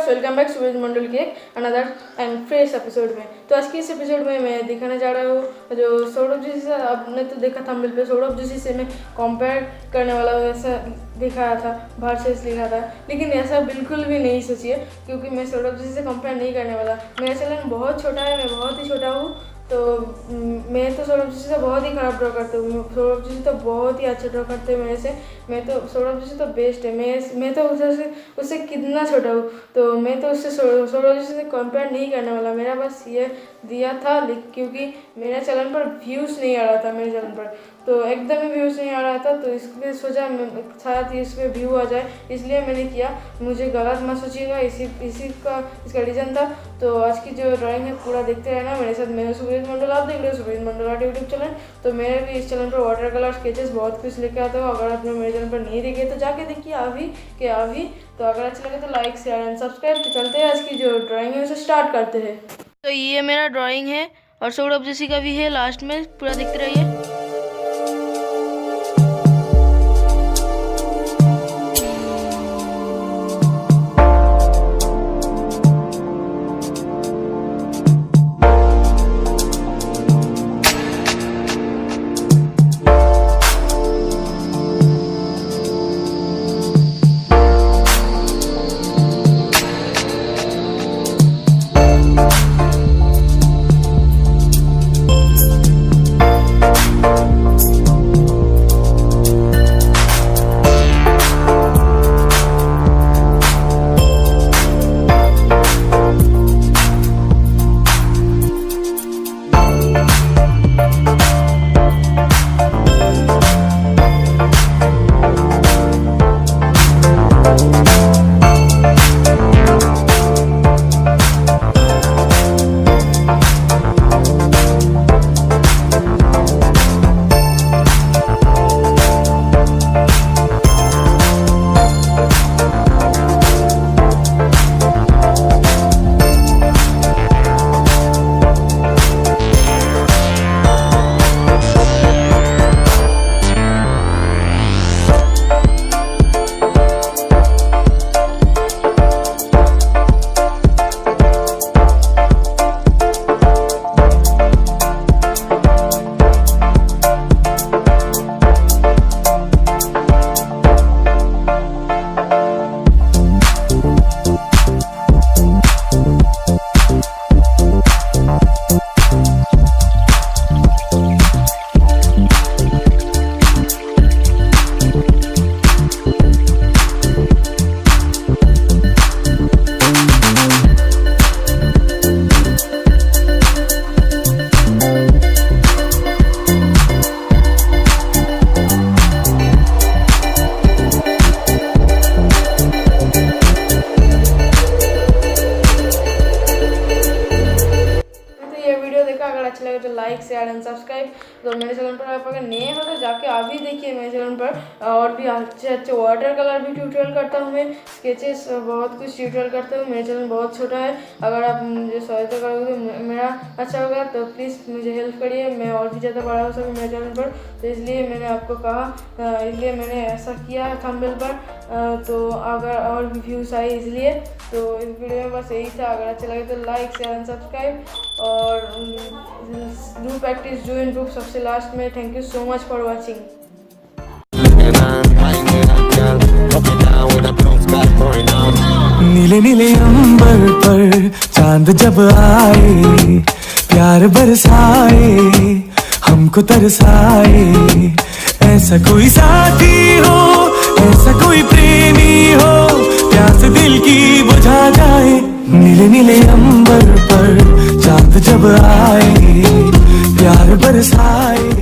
Viewers, welcome back सुबोजित मंडल के another and fresh episode में। तो आज की इस एपिसोड में मैं दिखाने जा रहा हूँ जो सौरभ जोशी से आपने तो देखा था पे सौरभ जोशी से मैं कंपेयर करने वाला ऐसा दिखाया था, वर्सेस लिखा था, लेकिन ऐसा बिल्कुल भी नहीं सोचिए क्योंकि मैं सौरभ जोशी से कंपेयर नहीं करने वाला। मेरा चैनल बहुत छोटा है, मैं बहुत ही छोटा हूँ, तो मैं तो सौरभ जोशी से बहुत ही ख़राब ड्रॉ करती हूँ। सौरभ जोशी तो बहुत ही अच्छा ड्रॉ करते हैं मेरे से। मैं तो सौरभ जोशी तो बेस्ट है। मैं तो उससे कितना छोटा हूँ, तो मैं तो उससे सौरभ जोशी से कंपेयर नहीं करने वाला। मेरा बस ये दिया था क्योंकि मेरे चैनल पर व्यूज़ नहीं आ रहा था, मेरे चैनल पर तो एकदम ही व्यूज़ नहीं आ रहा था, तो इसलिए सोचा शायद इस पर व्यू आ जाए, इसलिए मैंने किया। मुझे गलत मत सोचिएगा, इसका रीज़न था। तो आज की जो ड्राइंग है पूरा देखते रहना मेरे साथ। मैं सुबोजित मंडल, आप देख रहे हो सुबोजित मंडल आर्ट यूट्यूब चैनल। तो मेरे भी इस चैनल पर वाटर कलर स्केचेस बहुत कुछ लेके आता हूँ। अगर आपने मेरे चैनल पर नहीं देखे तो जाके देखिए अभी। तो अगर अच्छा लगे तो लाइक शेयर एंड सब्सक्राइब। तो चलते हैं, आज की जो ड्राइंग है उसे स्टार्ट करते हैं। तो ये मेरा ड्राइंग है और सौरभ जोशी का भी है, लास्ट में पूरा देखते रहिए। अगर अच्छा लगे तो लाइक शेयर एंड सब्सक्राइब। तो मेरे चैनल पर आप अगर नए हो तो जाके अभी देखिए मेरे चैनल पर, और भी अच्छे वाटर कलर भी ट्यूटोरियल करता हूँ मैं, स्केचेस बहुत कुछ ट्यूटोरियल करता हूँ। मेरा चैनल बहुत छोटा है, अगर आप मुझे सहायता करोगे तो मेरा अच्छा होगा। तो प्लीज़ मुझे हेल्प करिए, मैं और भी ज़्यादा बड़ा हो सकूँ मेरे चैनल पर। तो इसलिए मैंने आपको कहा, इसलिए मैंने ऐसा किया थंबनेल पर। तो अगर और भी व्यूज़ आए इसलिए, तो इस वीडियो में बस यही था। अगर अच्छा लगे तो लाइक शेयर एंड सब्सक्राइब, और डू प्रैक्टिस डू इम्प्रूव सबसे लास्ट में। Thank you so much for watching. नीले नीले अंबर पर चांद जब आए, प्यार बरसाए, हमको तरसाए। ऐसा कोई साथी हो, ऐसा कोई प्रेमी हो, प्यास दिल की बुझा जाए। नीले नीले अंबर पर चांद जब आए, प्यार बरसाए।